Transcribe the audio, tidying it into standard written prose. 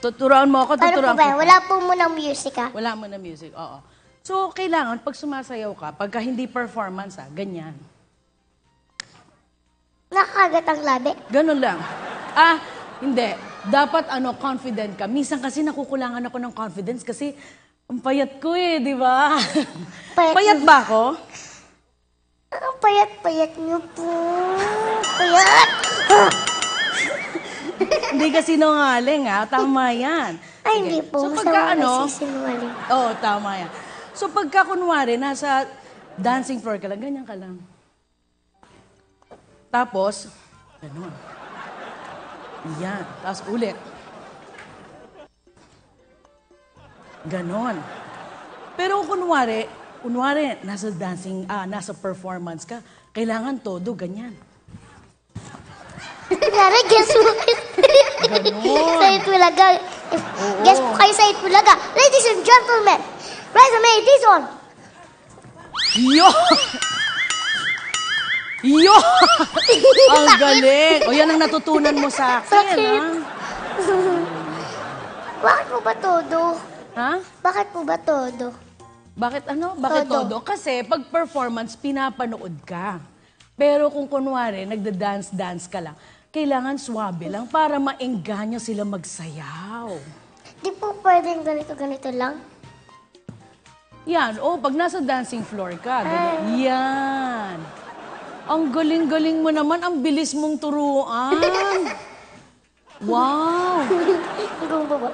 Tuturuan mo ako, Paano po tuturuan ba? kita. Wala po munang music, ha? Wala mo na music, oo. So, kailangan, pag sumasayaw ka, pagka hindi performance, ganyan. Nakakagat ang labi. Ganun lang. Hindi. Dapat, confident ka. Minsan kasi nakukulangan ako ng confidence kasi ang payat ko di ba? Payat ba ako? Ang payat-payat niyo po. Payat! Hindi ka sinungaling, Tama yan. Ay, Sige. hindi po. So, pagka Nagsisinungaling. Oo, tama yan. So, pagka kunwari, nasa dancing floor ka lang, ganyan ka lang. Tapos, ganun. Yan. Tapos ulit. Ganon. Pero kunwari, nasa dancing, nasa performance ka, kailangan todo ganyan. Kunyari, guess mo. Ganon. Sa Itbulaga. Guess po kayo sa Itbulaga. Ladies and gentlemen, resume this on. Yo! Yo! Ang galing! O yan ang natutunan mo sa akin, Bakit? Bakit po ba todo? Ha? Bakit po ba todo? Bakit Bakit todo? Kasi pag performance, pinapanood ka. Pero kung kunwari, nagda-dance-dance ka lang, kailangan swabe lang para maengganyo sila magsayaw. Di po pwedeng ganito lang? Yan. Pag nasa dancing floor ka, ganyan. Yan. Ang galing-galing mo naman. Ang bilis mong turuan. Wow. Ang ba?